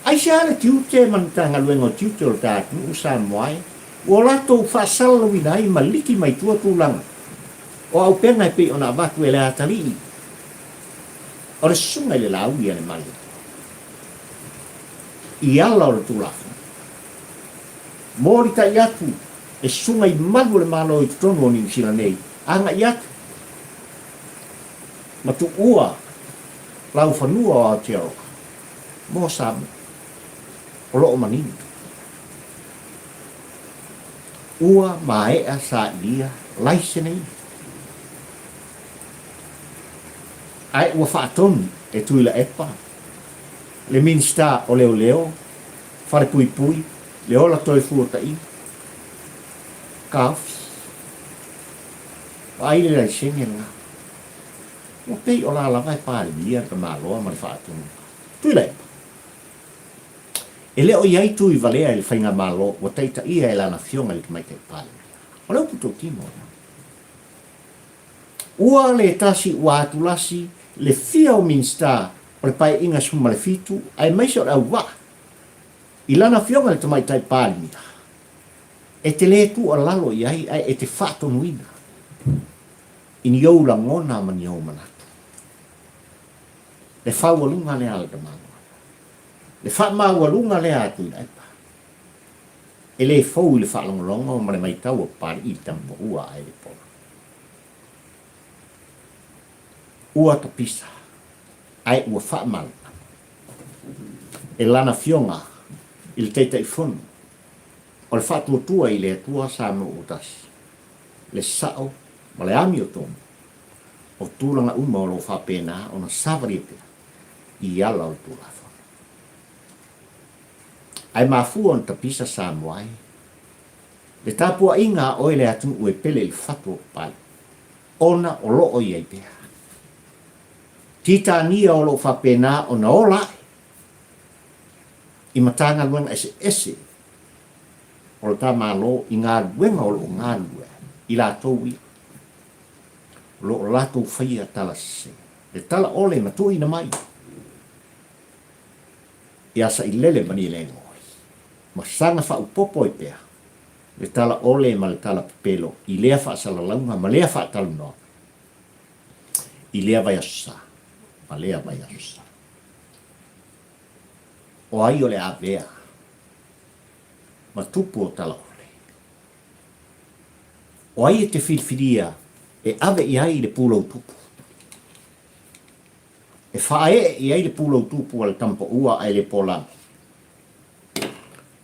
Ai se ale tiute manutanga luenga o tiute o tātu u Samoa. O lato whaasala winai ma liki mai tua tūlanga. O au penga e pei ona avatu e le atari. O le sunga i le Laauli le mali. I ala o le tūlafu. Mōri ta i atu e sunga i malu le malo i tutonu o New Zealand nei. Anga i atu. Ma tu ua lau whanua o Aotearoa. Mō Samoa. O loo manini. Ua maea sa ia laise nei. Ai ua whaatonu e Tuilaepa. Le minsta o leo leo. Whare pui pui. Le ola toi fuota i. Kaofi. Ai le lai sengi nga. Ua pei o la lava e pāle mia ka māloa ma le whaatonu. Tuilaepa. E leo iai tui valea i le whainga mālo, o teita ia e lana fionga li mai te pāle. O leo puto timo. Ua le tasi ua atulasi, le fia o minsta, o le pai inga suma le fitu, ai maise o le au wa. I lana fionga li tamai tai pāle mita. E te le tu o lalo iai, ai e te whato nuina. Ini iau la ngona man iau manatu. Le whau alunga le alga mana. Le wha maualunga le atu i Tuilaepa. E le fau i le whaalongolonga o mare mai tau o pari i tampo ua ai le pola. Ua ta pisa. Ai ua wha malpa. E lana fionga i le teita i funu. O le wha tuatua i le atua sa mo utasi. Le sao ma le ami o tomu. O tūlanga uma o lo wha pēnā o na savari pēnā. I ala o tūlafa. Ai mafua on tapisa Samoa. Le tapua inga o le atu ue pele il fatu pai. Ona o loo iai pea. Tita nia o loo whapena o na ola. I matanga luenga ese. O le ta malo i ngā luenga o loo ngā lue. I la toui. Loo lato whaia talase. Le Talaole matui na mai. I asa i lele mani lengo. Ma sanga wha upopo i pea. Le Talaole ma le tala pelo. I lea wha asalaunga ma lea wha talunga. I lea vai asusa. Ma lea vai asusa. O ai o le avea. Ma tupu o Talaole. O ai e te whilwhiria e ave i ai le pūlau tupu. E whae i ai le pūlau tupu al tampo ua ai le polanga.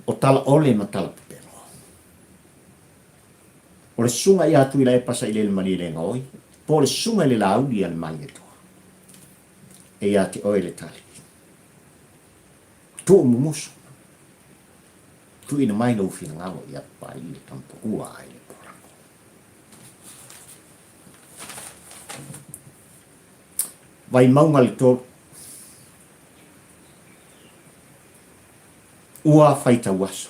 O Talaole ma tala pepero. O le sunga i atu i la e pasa i le mani le ngoi, po le sunga i le Laauli al mani toa. E i ati oi le tali. Tu o mumusu. Tu ina mai no fina ngalo i atu pa i le tampo ua ai le porango. Vai maunga le tōru. Ua whaita waso.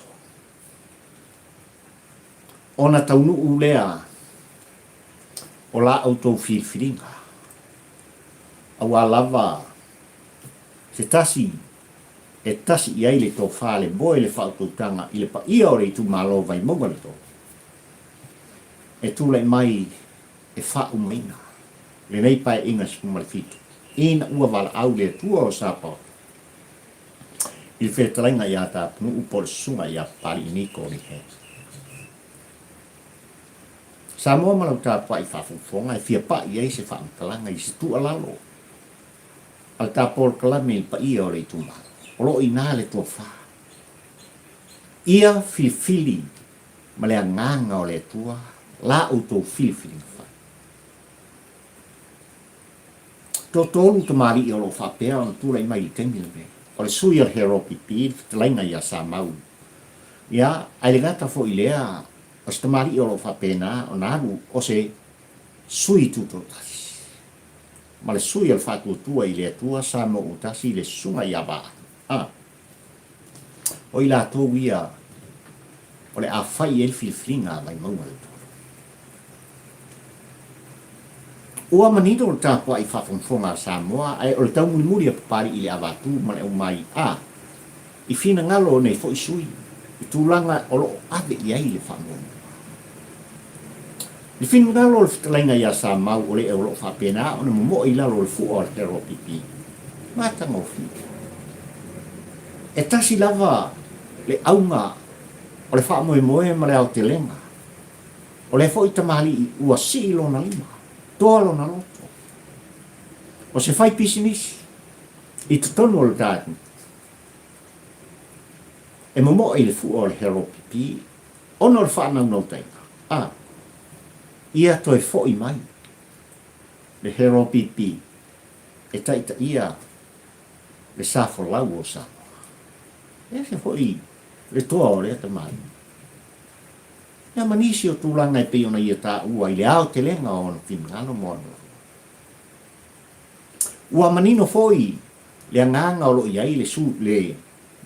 Ona taunu ulea o la autou whilwhiringa. Awa lava se tasi e tasi i aile tō whale boe le whautautanga i le pa ia ore i tu malo vai monga le tō. E tūlai mai e whau meina. Le nei pai inga skumale fitu. Ina ua wala au le tua o sāpau. I whetalainga ia ta punu upol sunga ia pari niko ni he. Samoa malau ta pa I whafufonga I fia pa I se whaamtalanga I se tu alalo. Al ta por kalame pa ia o le tuma. Olo I nā le tua wha. Ia filifili ma le nganga o le tua la utou filifili wha. Totolu te mari I o lo whapea o tūra I mai I tengi le. O le sui o hero pipi, te lainga ia sa mau. Ia, ai le gata fo I lea, o se te mari o lo whapena, o nāru, o se sui tutotasi. Ma le sui o le whatuatua I lea tua, sa mo utasi le sunga ia ba. O I la tō ia, o le a whai el filflinga mai maunga le tō. Ua manito o tāpua I whawhongwhonga Samoa, ai o le tau muri a papari I le awatu ma le o mai I whina ngalo nei fo I sui, I tūlanga o lo ave I ai le whangonga. I whina ngalo o le whitalainga ia Samoa o le e o lo whapena, o na mo I lalo le fu o le tero pipi. Mātanga o whina. E tasi lava le aunga o le whaamoe ma le au te lenga. O le fo I tamali I ua si ilo na lima. Toalo na loto. O se fai pisinisi. I tutono o le tātu. E momo I le fu o le hero pipi. Ono le whanau nau tainga. Ia toi fo I mai. Le hero pipi. E taita ia. Le safo lau o sa. E se fo I. Le toa o le tamai. Ia manisi o tūlanga I peona ia tā ua I le ao te lenga o na whimngano mono. Ua manino foi le anganga o lo iai le su le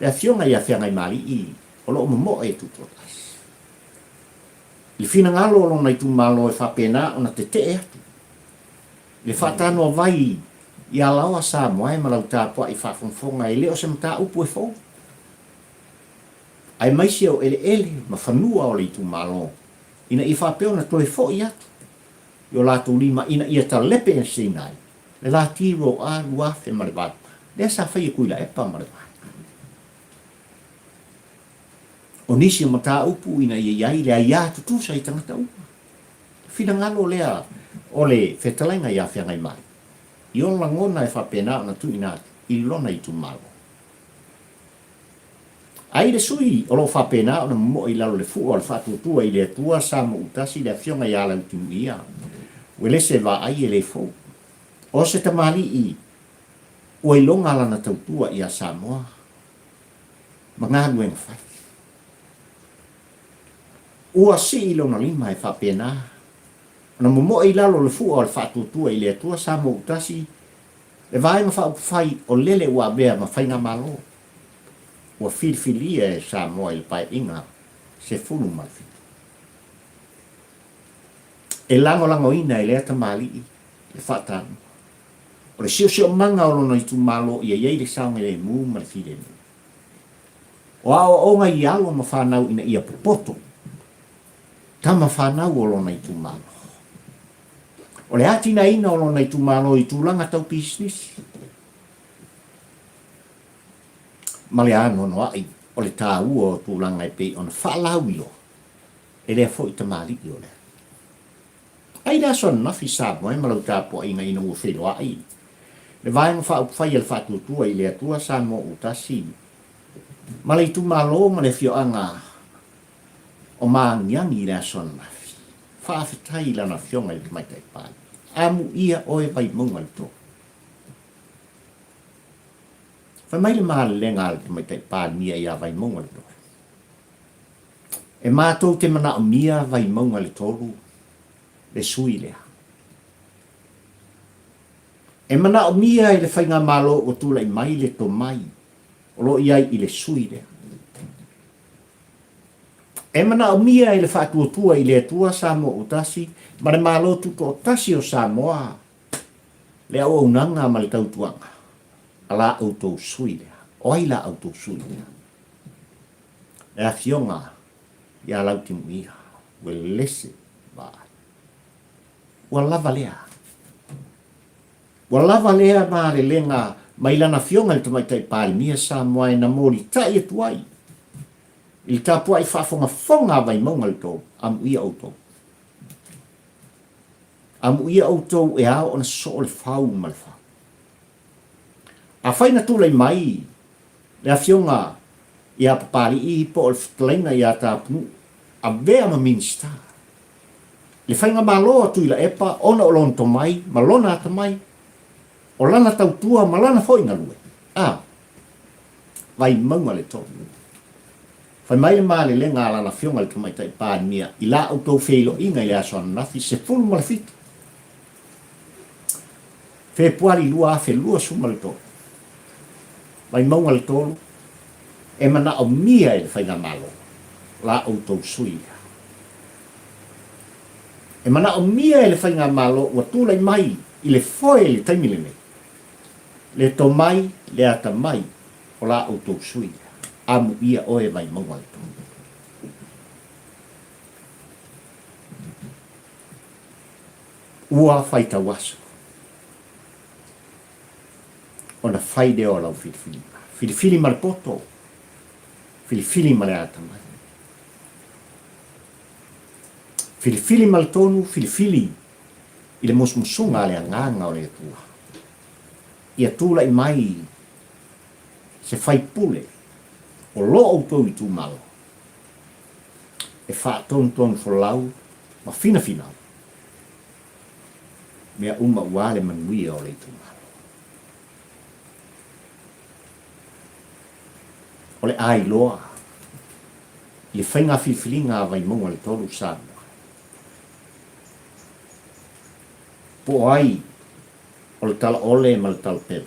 afionga ia whianga I mali I o lo momo e tutotas. Le whina ngalo o lo nai tūmalo e whapena o na te te atu. Le whatano vai I a lawa sa moai malau tāpua I whawhongwhonga I leo se mta upu e fau. Ai maisi o ele ma whanua o le I tūmalo. Ina I whapeo na toi fo I atu. Yo lātou lima ina ia ta lepe e sinai. Le la tiro a luafe ma le vatu. Le sa whai e Tuilaepa ma le vatu. O nisi o mata upu ina ia iai le aia tutusa I tangata upu. Whina ngalo lea o le whetalainga ia whiangai mai. I o langona e whapena o na tuinatu. I lona I tūmalo. Ai le sui o lo whapena o na mo I lalo le fu o le whatutua I le tua sa mo utasi le whionga I ala utimu ia. Wele se wa ai e le fau. O se tamali I o I longa lana tautua I a Samoa. Mangalu e ngawhai. Ua si I lona lima e whapena. Na mo I lalo le fu o le whatutua I le tua sa mo utasi. Le vai ma whai o lele ua bea ma whai ngā malo. Ua filfilia e Samoa I le pai inga se fulu malfi. E lango ina I lea tamali I le whatanu. O le sio manga o lona I tūmalo I iei le saunga le mū ma le file mū. O ao onga I alo ma whanau ina ia popoto. Tama whanau o lona I tūmalo. O le atina ina o lona I tūmalo I tūlanga tau business. Ma le ano no ai o le tāu o tūlanga I pei ona whalau ilo. E lea fo I tamali I o lea. Ai da son nafi Samoa e malau tāpua inga ina ua wheloa ai. Le vaenga whai al whatutua I lea tua Samoa utasi. Ma le tūmalo ma le whioanga o maangiangi I lea son nafi. Whaafetai lana whionga I mai tai pāni. Amu ia oe vai munga le tō. Whai mai le maa lenga al mai tai pāni ia vai munga le tō. E mātou te mana o mia vai munga le tōru. Le sui lea. E mana o mia I le whainga malo o tula I mai le to mai. O lo iai I le sui lea. E mana o mia I le whatuatua I le atua Samoa utasi. Ma le malo tuto o tasi o Samoa. Le au unanga ma le tautuanga. A la auto sui lea. O ai la auto sui lea. E a fionga. Ia lautimu ia. We lese ba. Ua lava lea. Ua lava lea ma le lenga mai lana fionga le tamaitai palimia sa moai na moli tai e tuai. Il tapua i whafonga fonga vai maunga le tō, amu ia au tō. Amu ia au tō e ao ona so le whau ma le whau. A whaina tūlei mai, le a fionga i a papari i po o le whtalaina i a tāpunu, a vea ma minsta. Le whainga māloa Tuilaepa, ona o lonto mai, malona ata mai, o lana tautua, malana whoinga lue. Vai maunga le tō. Whai mai le maa le lenga lana fionga le tamaitai pānia, i la au tō wheilo inga i le aso nafi, se fulu ma le fitu. Whe puari lua a whe lua suma le tō. Vai maunga le tōlu, e mana o mia e le whainga malo, la au tō suia. E mana o mia e le whainga malo, ua tūlai mai, i le foe le taimile nei. Le tō mai, le ata mai, o la au tō suia. Amu ia oe vai maunga le tō. Ua whaita waso. Ona whaide o lau whiliwhili. Whiliwhili ma le poto. Whiliwhili ma le ata mai. Whiliwhili ma le tonu, whiliwhili i le musmusunga le anganga o le atua. Ia tūla i mai se whaipule o lo au tau i tū malo. E wha ton wholau ma fina finau. Mea uma uale manuia o le tū malo. O le ai loa. I le whainga whiwhilinga vai maunga le tolu sāma. Po ai o le Talaole ma le Talapele.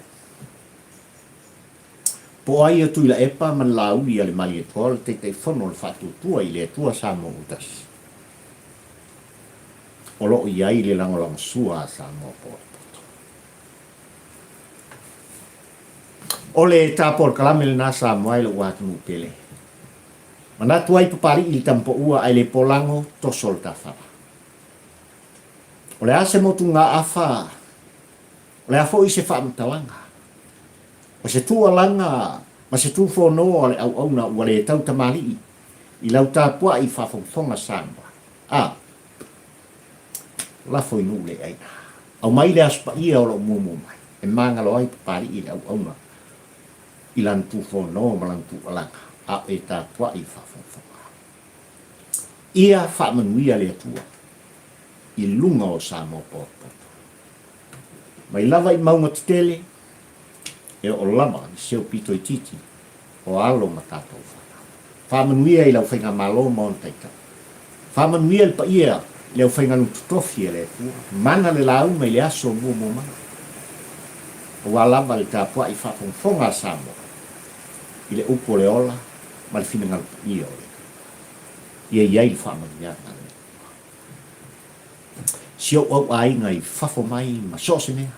Po ai o Tuilaepa ma le Laauli a le mali e toa le teitei whono le whatutua i le atua sāma utas. O loo i ai le langolang sua sāma o poto. O le tāpor kalame le nasa moai le wātunu pele. Manatu ai papari i tampo ua ai le polango tosol tawhara. O le ase motu ngā awha, o le afo i se whaamtalanga. O se tua langa, ma se tu whonoa le au auna ua le tau tamari i lau tāpua i whawhongfonga samba. Lafo i nule aina. Au mai le aspa ia o lo mumu mai. E mangalo ai papari i le au auna. I lan tu whonoa ma lan tu alanga. A e tāpua i whawhongfonga. Ia whaamanuia le atua. I lunga o Samo Poto. Mai lava i maunga titele, e o lama i seo pito i titi, o alo ma tātou whaka. Whamanuia i lau whainga malo maon taita. Whamanuia i pa ia, leu whainga nututofi e le tua. Mana le lau mai le aso mua mua mana. O alava le tāpua i whawhongfonga Samo. I le upo le ola, ma le whina ngalupa ia o le. Ia iai le whamanuia ngā. Sio au ai ngai fafo mai ma sose mea.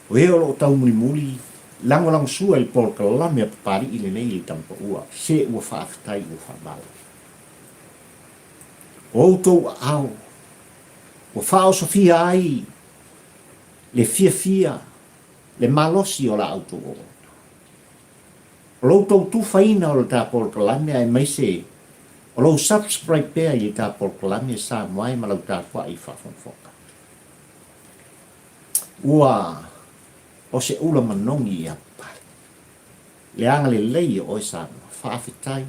O e o lo tau muli muli, lango lango sua il por kalame a papari i le nei li tampa ua, se ua whaafitai ua whaabalo. O tau au, o whao sofia ai, le fia, le malosi o la auto o. O lo tau tu whaina o le tā por kalame ai mai se, o lo subscribe pea i tā porkalame sa moai ma lau tā kua i whawhongfoka. Ua o se ula manongi i apai. Le anga le lei o e sa whaafitai.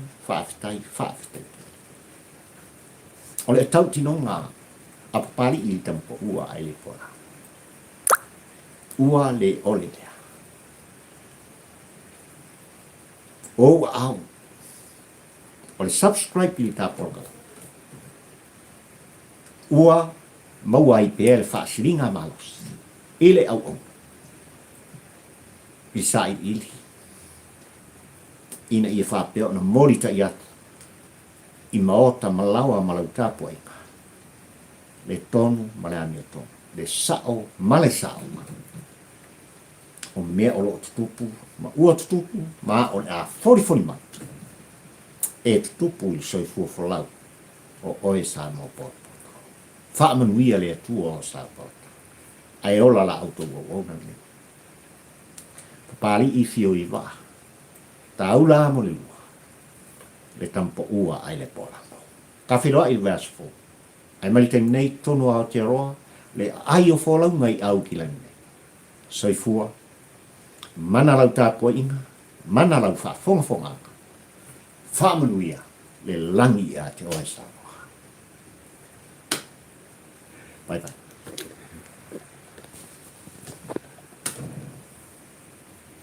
O le tau tinonga a papari i tampo ua ai le pora. Ua le ole lea. O au. O le subscribe i tā porga. Ua maua i pēr whaasiringa malos. Ele au au. I sa i ili. Ina i whapeo na morita i atu. I maota malawa malau tāpua ika. Le tonu maleani o tonu. Le sao male sao. O mea o lo tupu. Ma ua tupu. Ma o le a 44 matu. E tupu i soifua whalau o oe Samo Poto. Whaamanuia le atua o Samo Poto. Ai ola la auto o ona ni. pali I fio I va. Taula mo le lua. Le tampo ua ai le pola. Ka whiroa I verse 4. Ai malite nei tonu a te roa, le ai o wholau mai au ki langi nei. Soifua, mana lau tāpua inga, mana lau whaafonga whaamanuia, le langi a te oai Samoa. Bye bye.